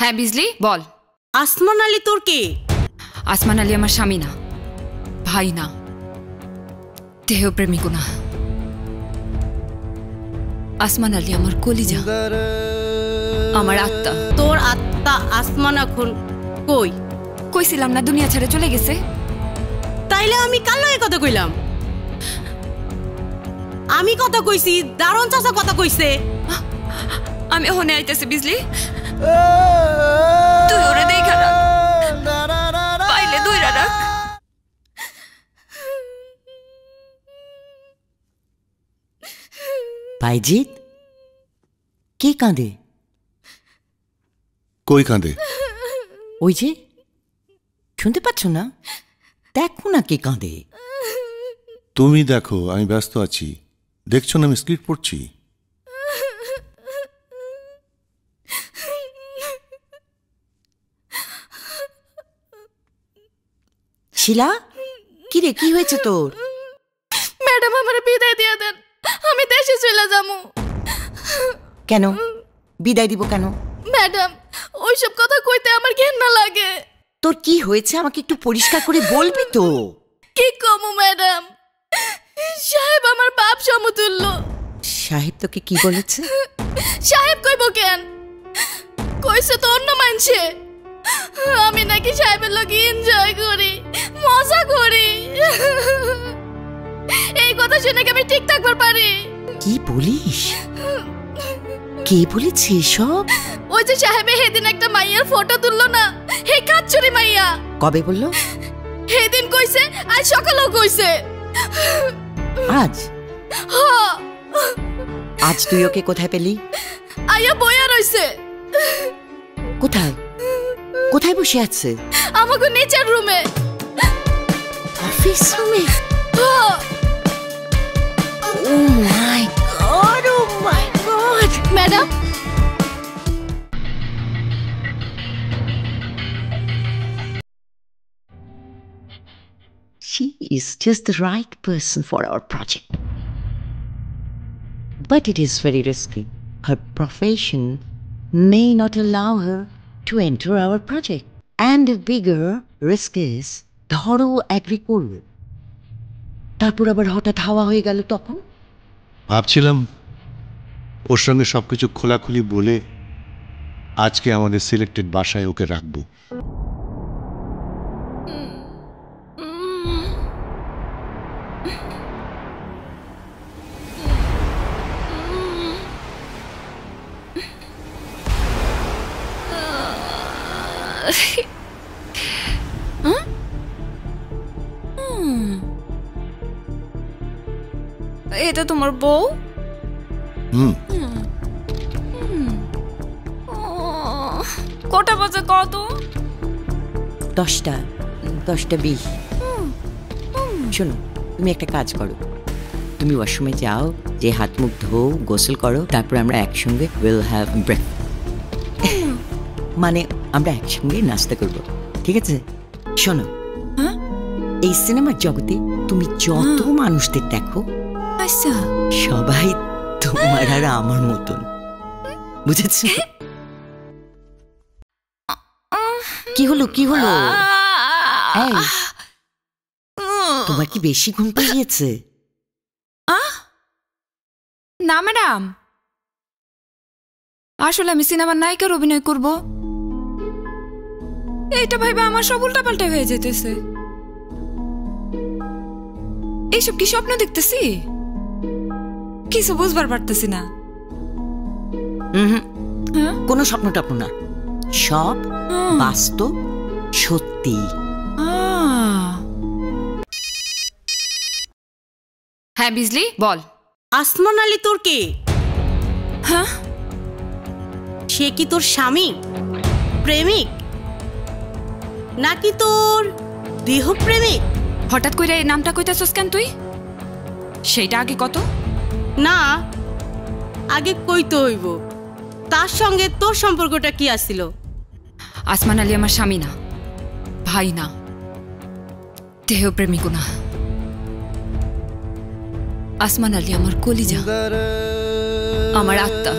হ্যাঁ বিজলি বল। আসমান আলী তোর কে? আসমান আলী আমার স্বামী না, ভাই না, দেহ প্রেমিকও না। আসমান আলী আমার কলিজা, আমার আত্মা। তোর আত্মা আসমান এখন কই? কইছিলাম না দুনিয়া ছেড়ে চলে গেছে। তাইলে আমি কাল লয়ে কথা কইলাম? আমি কথা কইছি, দারুণ চাচা কথা কইছে। আমি ওখানে আইতেছে বিজলি, তুই ওরে দেখা রাখ, পাইলে দুইরা রাখ। বাইজিৎ, কে কাঁদে? কই কাঁদে? ওই যে, শুনতে পাচ্ছ না? দেখো না কে কাঁদে। তুমি দেখো, আমি ব্যস্ত আছি। দেখছো না আমি স্ক্রিপ্ট পড়ছি। শিলা, কি রে, কি হয়েছে তোর? ম্যাডাম আমার বিদায় দিয়ে দেন, আমি দেশে চলে যাবো। কেন বিদায় দিব কেন? ম্যাডাম ওইসব কথা কইতে আমার ঘেন্না লাগে। তোর কি হয়েছে আমাকে একটু পরিষ্কার করে বলবি তো? কি কমু ম্যাডাম, সাহেব আমার বাপ সমতুল্য। সাহেব তোকে কি বলেছে? সাহেব কইব কেন, কইছে তো অন্য মানছে আমি নাকি সাহেবের লোক এনজয় করি, মজা করি। এই কথা শুনে কি আমি ঠিক থাকবার পারি? কি বলিস? কে বলেছে সব? ওই যে সাহেবে সেদিন একটা মাইয়ার ফটো তুললো না, হে কাচ্চুরি মাইয়া। কবে বললো? সেদিন কইছে, আজ সকালেও কইছে। আজ? আজ তুই ওকে কোথায় পেলি? আইয়া বইয়া রইছে। কোথায় কোথায় বসে আছে? আমাকে নিচের রুমে। অফিস রুমে? Oh my god, oh my god. Madam, She is just the right person for our project. But it is very risky. Her profession may not allow her to enter our project. And the bigger risk is, ধরো agree করবে, তারপর আবার হঠাৎ হাওয়া হয়ে গেল, তখন? ভাবছিলাম ওর সঙ্গে সবকিছু খোলাখুলি বলে আজকে আমাদের সিলেক্টেড বাসায় ওকে রাখবো। এটা তোমার বউ? কটা বাজে কত? 10:20। শোনো, তুমি একটা কাজ করো, তুমি ওয়াশরুমে যাও, যে হাত মুখ ধো, গোসল করো, তারপর আমরা একসঙ্গে উইল হ্যাভ ব্রেক, মানে আমরা একসঙ্গে নাস্তা করব, ঠিক আছে? শোনো, এই সিনেমার জগতে তুমি যত মানুষদের দেখো, আচ্ছা, সবাই তোমার আর আমার মতন, বুঝেছ? কি হলো কি হলো? এই, তোমার কি বেশি ঘুম পেয়ে গিয়েছে? না ম্যাডাম, আসলে আমি সিনেমার নায়িকার অভিনয় করব, এইটা ভাইবা আমার সব উল্টাপাল্টা হয়ে যেতেছে। এইসব কি স্বপ্ন দেখতেছি? কিছু বুঝবার পারতেছি না। কোনো স্বপ্ন টপ্ন না, সব বাস্তব, সত্যি। হ্যাঁ বিজলি বল। আসমান আলী তোর কে? হ্যাঁ, সে কি তোর স্বামী, প্রেমিক, নাকি তোর দেহ প্রেমিক? হঠাৎ কইরা এই নামটা কইতাছস কেন তুই? সেইটা আগে কত। না, আগে কইতে হইব তার সঙ্গে তোর সম্পর্কটা কি আছিল? আসমান আলী আমার স্বামী না, ভাই না, দেহ প্রেমিকও না। আসমান আলী আমার কলিজা, আমার আত্মা।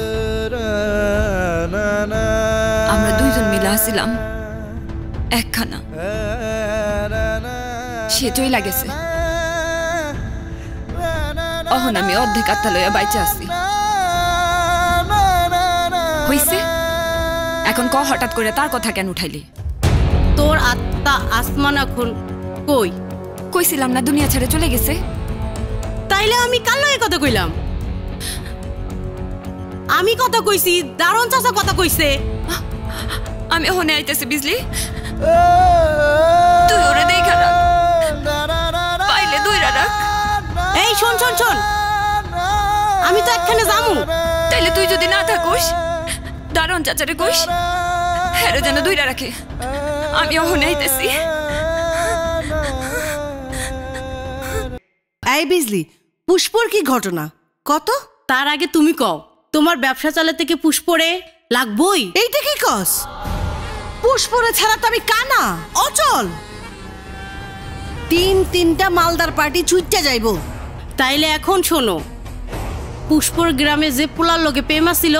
আমরা দুইজন মিলে আসছিলাম একখানা, সে চইলা গেছে। অহন আমি অর্ধেক আত্মা লইয়া বাইচে আছি। হইছে, এখন ক হঠাৎ করে তার কথা কেন উঠাইলি? তোর আত্মা আসমান এখন কই? কইছিলাম না দুনিয়া ছেড়ে চলে গেছে। তাইলে আমি কার লগে কথা কইলাম? আমি কথা কইছি, দারুণ চাচা কথা কইছে। আমি ওখানে আইতেছি বিজলি, তুই ওরে দেখা রাখ, পাইলে দুইরা রাখ। এই শোন শোন শোন, আমি তো একখানে যামু। তাইলে তুই যদি না থাকুস দারুণ চাচারে কইস হেরে যেন দুইরা রাখে। আমি ওখানে আইতেছি। এই বিজলি, পুষ্পর কি ঘটনা কত? তার আগে তুমি কও, তোমার ব্যবসা চালাতে কি পুষ্পরে লাগবই? এইটা কি কস? পুষ্পরে ছাড়া তো আমি কানা অচল। তিনটা মালদার পার্টি ছুটতে যাইব। তাইলে এখন শোনো, পুষ্পর গ্রামে যে পোলার লোকে প্রেমা ছিল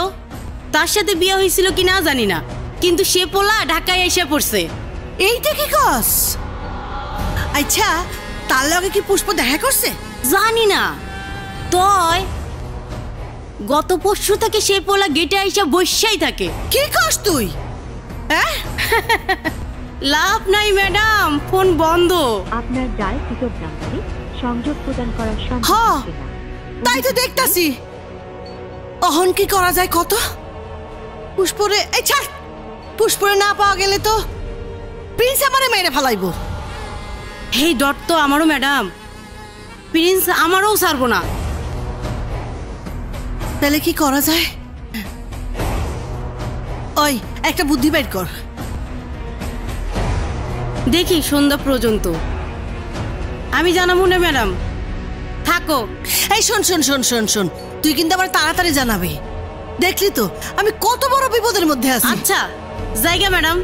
তার সাথে বিয়ে হয়েছিল কি না জানি না, কিন্তু সে পোলা ঢাকায় এসে পড়ছে। এইটা কি কস? আচ্ছা, তার লগে কি পুষ্প দেখা করছে? জানি না, তয় গত পরশু থেকে সে পোলা গেটে আইসা বসেই থাকে। কি কস তুই? হ্যাঁ, লাভ নাই ম্যাডাম, ফোন বন্ধ। আপনার ডায়াল কৃতজ্ঞ নাম্বারে সংযোগ প্রদান করা সম্ভব হ্যাঁ, হচ্ছে না। তাই তো দেখতাছি। অহন কি করা যায় কত? পুষ্পরে এই ছাড়, পুষ্পরে না পাওয়া গেলে তো প্রিন্স আমারে মেরে ফেলাইবো। হেই ডট তো আমারও ম্যাডাম, প্রিন্স আমারও ছাড়বো না। তাহলে কি করা যায়? ওই একটা বুদ্ধি বের কর। দেখি সন্ধ্যা পর্যন্ত আমি জানাবো না ম্যাডাম, থাকো। এই শোন শোন শোন শোন শোন, তুই কিন্তু আবার তাড়াতাড়ি জানাবি। দেখলি তো আমি কত বড় বিপদের মধ্যে আছি। আচ্ছা জায়গা ম্যাডাম।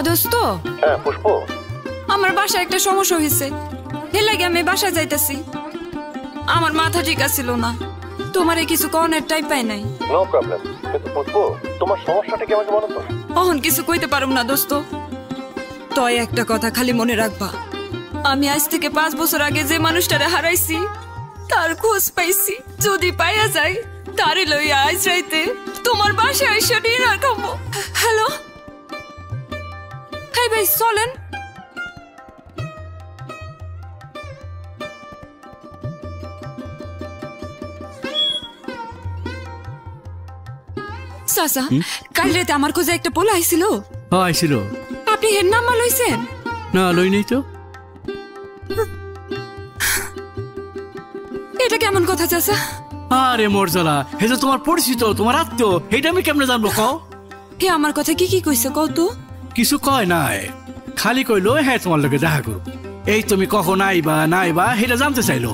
দোস্ত, পুষ্প, আমার বাসায় একটা সমস্যা হয়েছে, এর লাগে আমি বাসায় যাইতেছি। আমার মাথা ঠিক আছিল না, তোমার কিছু কনের টাইপ পাই নাই। নো প্রবলেম, কিন্তু পুষ্প তোমার সমস্যাটা কি আমাকে বলো তো? অহন কিছু কইতে পারুম না দোস্ত, তয় একটা কথা খালি মনে রাখবা, আমি আজ থেকে 5 বছর আগে যে মানুষটারে হারাইছি তার খোঁজ পাইছি। যদি পাইয়া যায় তারে লইয়া আজ রাইতে তোমার বাসায় এসে ডিনার খাবো। হ্যালো, হ্যাঁ ভাই চলেন। চাচা, কাল রাতে আমার খোঁজে একটা পোলা আইছিল। আইছিল? আপনি হের নাম্বার লইছেন? না, লই নাই তো। এটা কেমন কথা চাচা? আরে মর্যাদা, হে যে তোমার পরিচিত, তোমার আত্মীয়, এটা আমি কেমনে জানবো কও? হে আমার কথা কি কি কইছে কও তো? কিছু কয় নাই, খালি কইলো হ্যাঁ তোমার লোকে দেখা করো। এই তুমি কখন আইবা না আইবা সেটা জানতে চাইলো।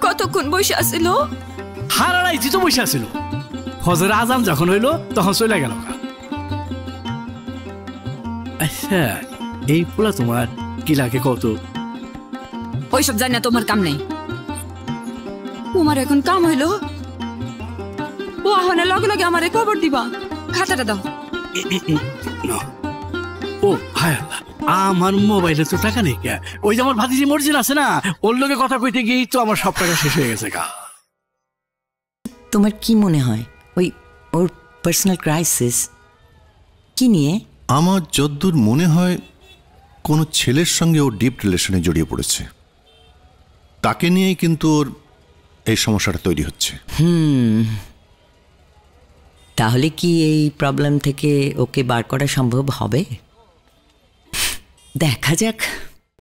কতক্ষণ বসে আসিল? হারারাইছি তো বসে আসিল। ফজর আজান যখন হইলো তখন চলে গেল। আচ্ছা, এই পোলা তোমার কি লাগে কত? ওইসব জানি না, তোমার কাম নেই। তোমার এখন কাম হইলো, ও আহনে লগে লগে আমারে খবর দিবা। খাতাটা দাও। ও হায় আল্লাহ, আমার মোবাইলে তো টাকা নেই। ওই যে আমার ভাতিজি মর্জিন আছে না, ওর লগে কথা কইতে গিয়েই তো আমার সব টাকা শেষ হয়ে গেছে। তোমার কি মনে হয় ওর পার্সোনাল ক্রাইসিস কি নিয়ে? আমার যদ্দূর মনে হয় কোনো ছেলের সঙ্গে ও ডিপ রিলেশনে জড়িয়ে পড়েছে, তাকে নিয়েই কিন্তু ওর এই সমস্যাটা তৈরি হচ্ছে। তাহলে কি এই প্রবলেম থেকে ওকে বার করা সম্ভব হবে? দেখা যাক।